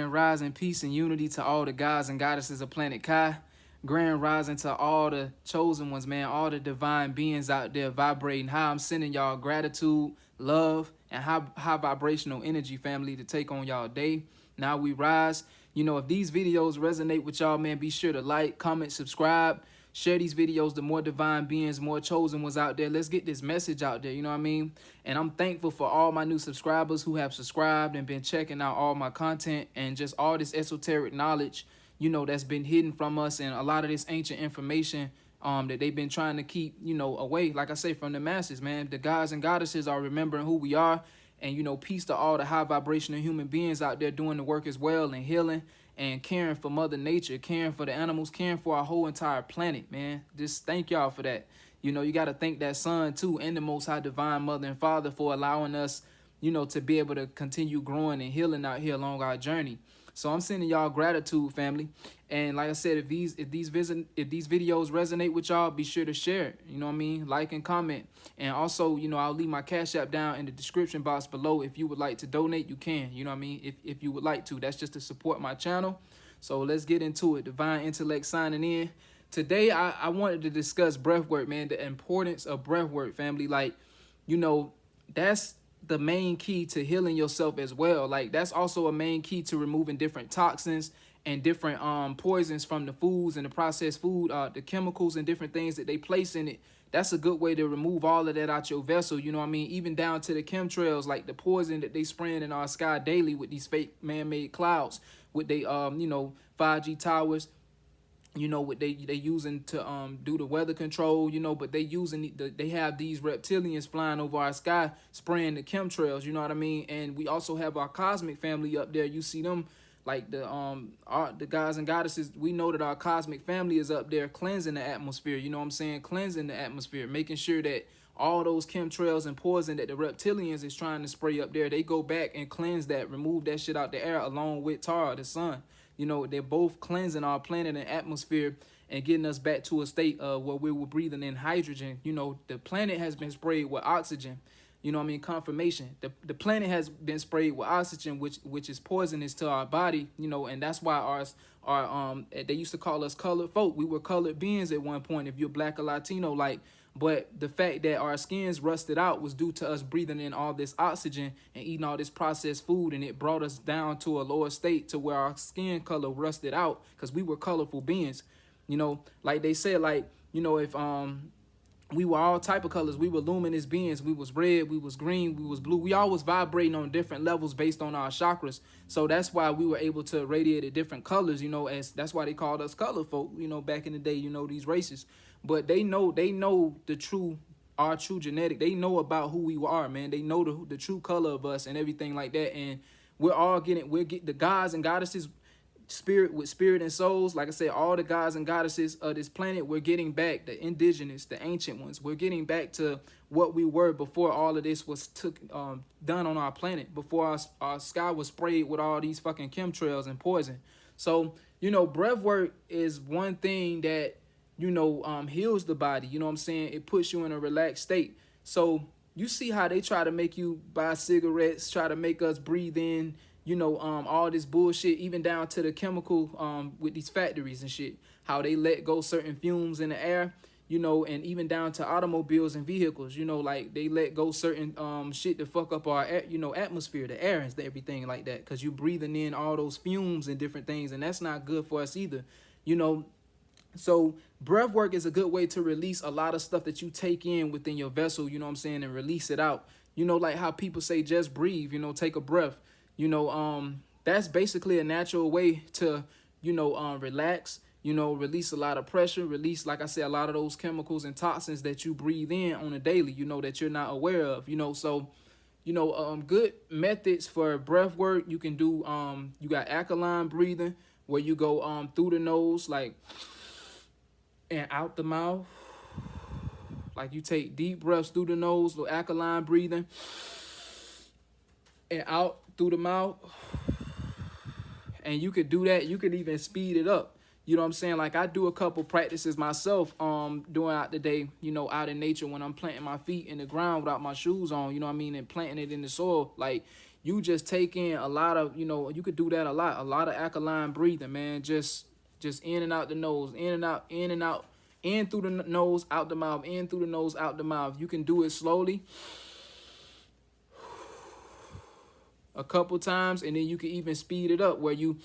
Grand rising, peace and unity to all the gods and goddesses of planet Kai. Grand rising to all the chosen ones, man, all the divine beings out there vibrating. How I'm sending y'all gratitude, love, and high vibrational energy, family, to take on y'all day. Now we rise. You know, if these videos resonate with y'all, man, be sure to like, comment, subscribe. Share these videos to more divine beings, more chosen ones out there. Let's get this message out there, you know what I mean? And I'm thankful for all my new subscribers who have subscribed and been checking out all my content and just all this esoteric knowledge, you know, that's been hidden from us, and a lot of this ancient information that they've been trying to keep, you know, away, like I say, from the masses, man. The gods and goddesses are remembering who we are. And, you know, peace to all the high vibrational human beings out there doing the work as well, and healing and caring for Mother Nature, caring for the animals, caring for our whole entire planet, man. Just thank y'all for that. You know, you got to thank that Sun, too, and the Most High Divine Mother and Father for allowing us, you know, to be able to continue growing and healing out here along our journey. So I'm sending y'all gratitude, family. And like I said, if these videos resonate with y'all, be sure to share it. You know what I mean? Like and comment. And also, you know, I'll leave my Cash App down in the description box below. If you would like to donate, you can. You know what I mean? If you would like to. That's just to support my channel. So let's get into it. Divine Intellect signing in. Today, I wanted to discuss breath work, man. The importance of breath work, family. Like, you know, that's the main key to healing yourself as well. Like, that's also a main key to removing different toxins and different poisons from the foods and the processed food, the chemicals and different things that they place in it. That's a good way to remove all of that out your vessel, you know what I mean? Even down to the chemtrails, like the poison that they spraying in our sky daily with these fake man-made clouds, with they you know, 5G towers, you know, what they using to do the weather control, you know, but they using they have these reptilians flying over our sky spraying the chemtrails, you know what I mean? And we also have our cosmic family up there. You see them, like the gods and goddesses. We know that our cosmic family is up there cleansing the atmosphere, you know what I'm saying? Cleansing the atmosphere, making sure that all those chemtrails and poison that the reptilians is trying to spray up there, they go back and cleanse that, remove that shit out the air along with Tara, the sun. You know, they're both cleansing our planet and atmosphere and getting us back to a state where we were breathing in hydrogen. You know, the planet has been sprayed with oxygen. You know what I mean? Confirmation. The planet has been sprayed with oxygen, which is poisonous to our body, you know, and that's why they used to call us colored folk. We were colored beings at one point, if you're black or Latino, like. But the fact that our skins rusted out was due to us breathing in all this oxygen and eating all this processed food, and it brought us down to a lower state to where our skin color rusted out because we were colorful beings. You know, like they said, like, you know, if we were all type of colors. We were luminous beings. We was red, we was green, we was blue. We all was vibrating on different levels based on our chakras. So that's why we were able to radiate at different colors, you know, as that's why they called us color folk, you know, back in the day, you know, these races. But they know our true genetic. They know about who we are, man. They know the true color of us and everything like that. And we're getting the gods and goddesses, spirit with spirit and souls. Like I said, all the gods and goddesses of this planet, we're getting back, the indigenous, the ancient ones. We're getting back to what we were before all of this was done on our planet, before our sky was sprayed with all these fucking chemtrails and poison. So, you know, breath work is one thing that, you know, heals the body. You know what I'm saying? It puts you in a relaxed state. So you see how they try to make you buy cigarettes, try to make us breathe in, you know, all this bullshit, even down to the chemical with these factories and shit, how they let go certain fumes in the air, you know, and even down to automobiles and vehicles, you know, like they let go certain shit to fuck up our, you know, atmosphere, the air and everything like that, because you breathing in all those fumes and different things, and that's not good for us either, you know. So breath work is a good way to release a lot of stuff that you take in within your vessel, you know what I'm saying, and release it out. You know, like how people say just breathe, you know, take a breath. You know, that's basically a natural way to, you know, relax, you know, release a lot of pressure, release, like I said, a lot of those chemicals and toxins that you breathe in on a daily, you know, that you're not aware of, you know. So, you know, good methods for breath work. You can do, you got alkaline breathing, where you go through the nose, like, and out the mouth. Like you take deep breaths through the nose, the alkaline breathing, and out through the mouth. And you could do that. You could even speed it up. You know what I'm saying? Like I do a couple practices myself throughout the day, you know, out in nature when I'm planting my feet in the ground without my shoes on, you know what I mean, and planting it in the soil. Like you just take in a lot of, you could do that a lot of alkaline breathing, man. Just in and out the nose, in and out, in and out, in through the nose, out the mouth, in through the nose, out the mouth. You can do it slowly a couple times, and then you can even speed it up where you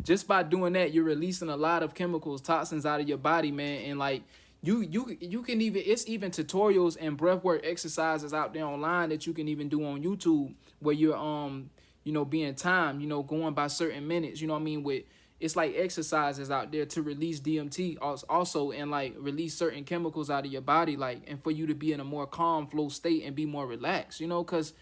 just by doing that, you're releasing a lot of chemicals, toxins out of your body, man. And like you can even, it's even tutorials and breathwork exercises out there online that you can even do on YouTube where you're being timed, going by certain minutes, you know what I mean, with it's like exercises out there to release DMT also, and like release certain chemicals out of your body, like, and for you to be in a more calm flow state and be more relaxed, because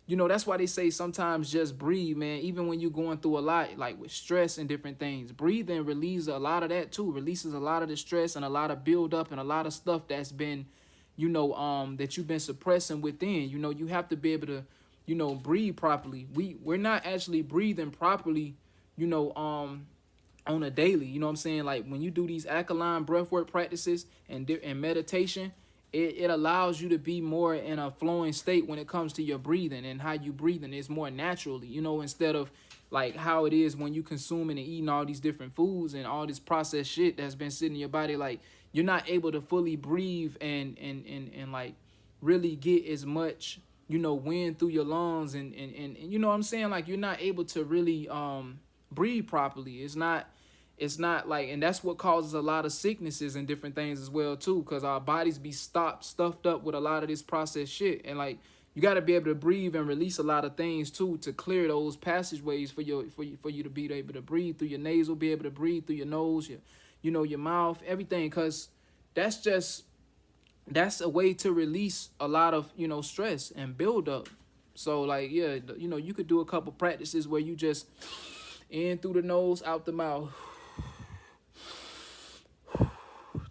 that's why they say sometimes just breathe, man. Even when you're going through a lot, like with stress and different things, breathing relieves a lot of that too. Releases a lot of the stress and a lot of buildup and a lot of stuff that's been, that you've been suppressing within. You have to be able to, breathe properly. We're not actually breathing properly, on a daily. You know what I'm saying? Like when you do these alkaline breathwork practices and meditation, it allows you to be more in a flowing state when it comes to your breathing, and how you breathing is more naturally, instead of like how it is when you consuming and eating all these different foods and all this processed shit that's been sitting in your body. Like you're not able to fully breathe and like really get as much, wind through your lungs, and you know what I'm saying? Like you're not able to really breathe properly. It's not like, and that's what causes a lot of sicknesses and different things as well too, because our bodies be stuffed up with a lot of this processed shit. And like you got to be able to breathe and release a lot of things too to clear those passageways for you to be able to breathe through your nasal, be able to breathe through your nose, your mouth, everything, because that's a way to release a lot of stress and build up. So like, yeah, you could do a couple practices where you just in through the nose, out the mouth.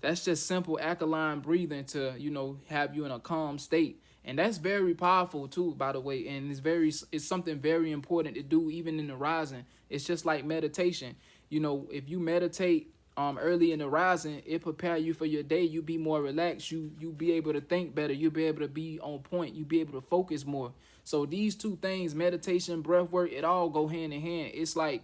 That's just simple alkaline breathing to, have you in a calm state. And that's very powerful too, by the way. And it's something very important to do even in the rising. It's just like meditation. If you meditate early in the rising, it prepare you for your day. You be more relaxed. You be able to think better. You'll be able to be on point. You be able to focus more. So these two things, meditation, breath work, it all go hand in hand. It's like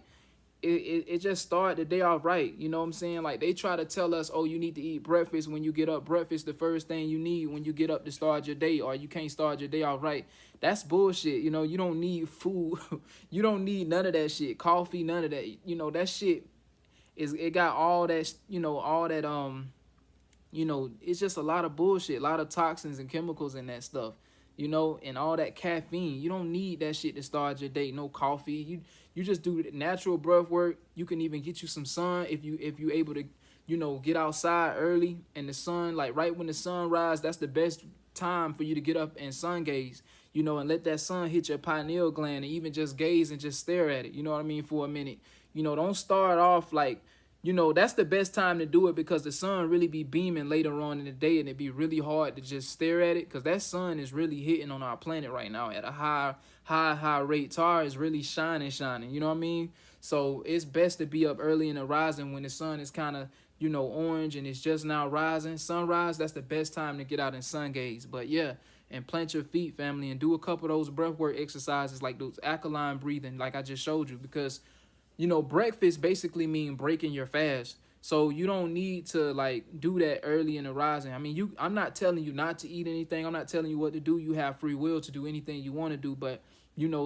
it just start the day off right. You know what I'm saying? Like they try to tell us, oh, you need to eat breakfast when you get up. Breakfast the first thing you need when you get up to start your day, or you can't start your day off right. That's bullshit. You don't need food. You don't need none of that shit. Coffee, none of that. That shit it got all that, all that it's just a lot of bullshit, a lot of toxins and chemicals in that stuff. And all that caffeine. You don't need that shit to start your day. No coffee. You just do natural breath work. You can even get you some sun if you able to, get outside early in the sun, like right when the sun rise. That's the best time for you to get up and sun gaze, and let that sun hit your pineal gland, and even just gaze and just stare at it. You know what I mean? For a minute. Don't start off like, that's the best time to do it, because the sun really be beaming later on in the day, and it'd be really hard to just stare at it, because that sun is really hitting on our planet right now at a high rate. Tar is really shining, you know what I mean? So it's best to be up early in the rising when the sun is kind of, orange and it's just now rising. Sunrise, that's the best time to get out and sun gaze. But yeah, and plant your feet, family, and do a couple of those breathwork exercises like those alkaline breathing like I just showed you, because breakfast basically mean breaking your fast. So you don't need to like do that early in the rising. I mean, I'm not telling you not to eat anything. I'm not telling you what to do. You have free will to do anything you want to do, but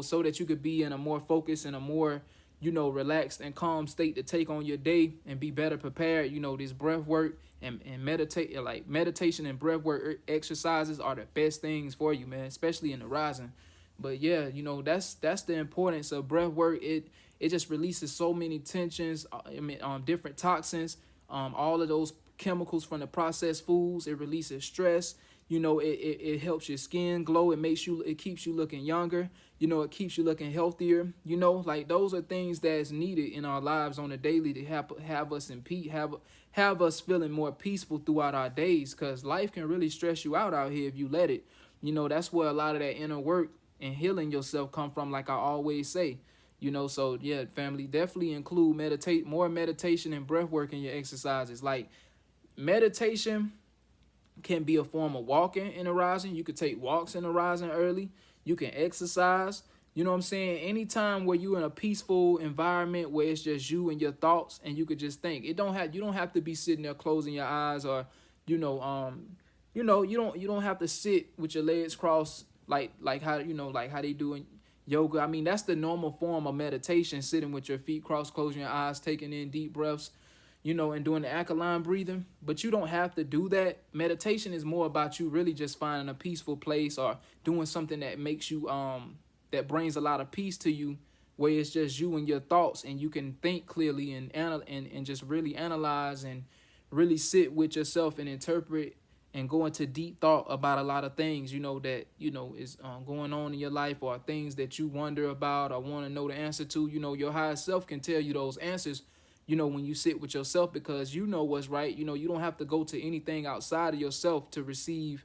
so that you could be in a more focused and a more, relaxed and calm state to take on your day and be better prepared. This breath work and meditate, like meditation and breath work exercises are the best things for you, man, especially in the rising. But yeah, that's the importance of breath work. It just releases so many tensions, different toxins, all of those chemicals from the processed foods. It releases stress. It helps your skin glow. It keeps you looking younger. It keeps you looking healthier. Like those are things that's needed in our lives on a daily to have us in peace, have us feeling more peaceful throughout our days. Cause life can really stress you out here if you let it. That's where a lot of that inner work and healing yourself come from. Like I always say. So yeah, family, definitely include more meditation and breath work in your exercises. Like meditation can be a form of walking in the rising. You could take walks in the rising early. You can exercise. You know what I'm saying? Anytime where you're in a peaceful environment where it's just you and your thoughts and you could just think. You don't have to be sitting there closing your eyes or, you know, you don't have to sit with your legs crossed like how like how they do in yoga. I mean, that's the normal form of meditation, sitting with your feet crossed, closing your eyes, taking in deep breaths, and doing the alkaline breathing. But you don't have to do that. Meditation is more about you really just finding a peaceful place or doing something that makes you that brings a lot of peace to you, where it's just you and your thoughts and you can think clearly and just really analyze and really sit with yourself and interpret and go into deep thought about a lot of things, that, is going on in your life, or things that you wonder about or want to know the answer to. Your higher self can tell you those answers, when you sit with yourself, because you know what's right. You don't have to go to anything outside of yourself to receive,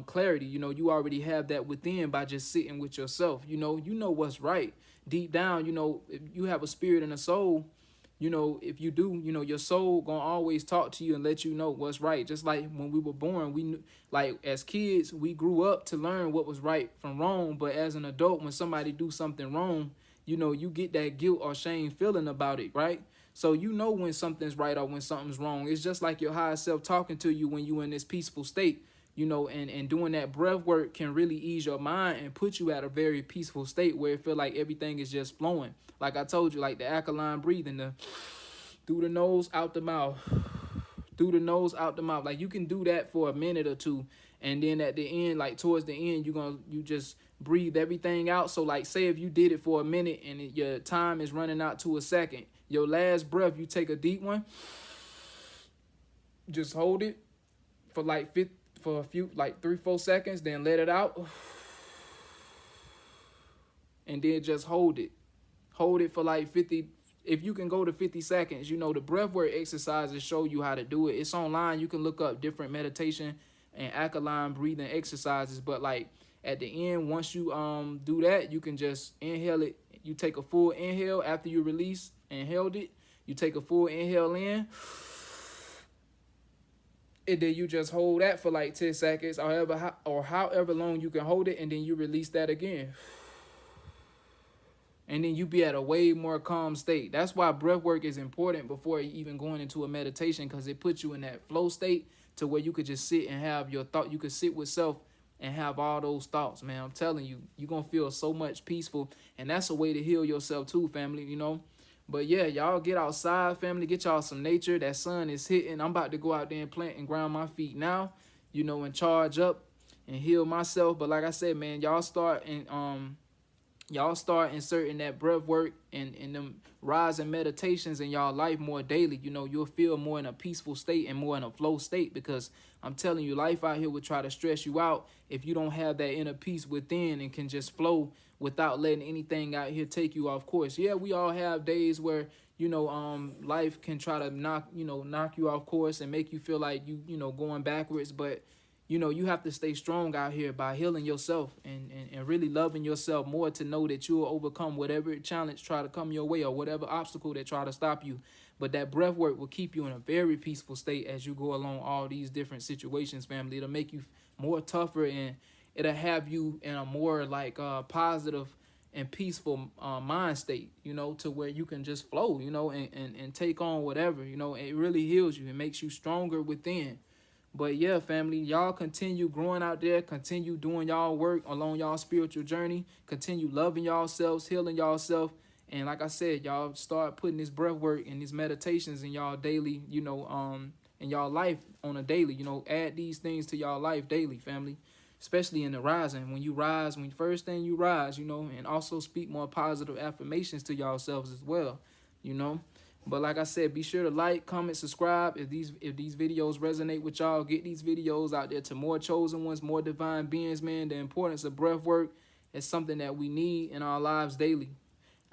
clarity. You already have that within by just sitting with yourself. You know what's right. Deep down, if you have a spirit and a soul, if you do, your soul gonna always talk to you and let you know what's right. Just like when we were born, we knew, like as kids, we grew up to learn what was right from wrong. But as an adult, when somebody do something wrong, you get that guilt or shame feeling about it, right? So when something's right or when something's wrong. It's just like your higher self talking to you when you in this peaceful state. And doing that breath work can really ease your mind and put you at a very peaceful state where it feel like everything is just flowing. Like I told you, like the alkaline breathing, through the nose, out the mouth, through the nose, out the mouth. Like you can do that for a minute or two. And then at the end, like towards the end, you just breathe everything out. So like say if you did it for a minute and your time is running out to a second, your last breath, you take a deep one, just hold it for for a few, like 3-4 seconds, then let it out, and then just hold it for like 50. If you can go to 50 seconds, the breathwork exercises show you how to do it. It's online. You can look up different meditation and alkaline breathing exercises. But like at the end, once you do that, you can just inhale it. You take a full inhale after you release and held it. You take a full inhale in, and then you just hold that for like 10 seconds, however long you can hold it, and then you release that again. And then you be at a way more calm state. That's why breath work is important before even going into a meditation, because it puts you in that flow state to where you could just sit and have your thought. You could sit with self and have all those thoughts, man. I'm telling you, you're going to feel so much peaceful. And that's a way to heal yourself too, family, But yeah, y'all get outside, family. Get y'all some nature. That sun is hitting. I'm about to go out there and plant and ground my feet now, and charge up and heal myself. But like I said, man, y'all start inserting that breath work and them rising meditations in y'all life more daily. You'll feel more in a peaceful state and more in a flow state, because I'm telling you, life out here will try to stress you out if you don't have that inner peace within and can just flow without letting anything out here take you off course. Yeah, we all have days where, life can try to knock you off course and make you feel like you going backwards. But you have to stay strong out here by healing yourself and really loving yourself more, to know that you'll overcome whatever challenge try to come your way or whatever obstacle that try to stop you. But that breath work will keep you in a very peaceful state as you go along all these different situations, family. It'll make you more tougher, and it'll have you in a more like positive and peaceful mind state, to where you can just flow, and take on whatever, it really heals you. It makes you stronger within. But yeah, family, y'all continue growing out there, continue doing y'all work along y'all spiritual journey, continue loving yourselves, healing yourself. And like I said, y'all start putting this breath work and these meditations in y'all daily, in y'all life on a daily, add these things to y'all life daily, family, especially in the rising. When you rise, when first thing you rise, and also speak more positive affirmations to yourselves as well, But like I said, be sure to like, comment, subscribe. If these videos resonate with y'all, get these videos out there to more chosen ones, more divine beings, man. The importance of breath work is something that we need in our lives daily.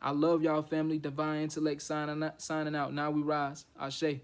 I love y'all, family. Divine Intellect signing out. Now we rise. Ashe.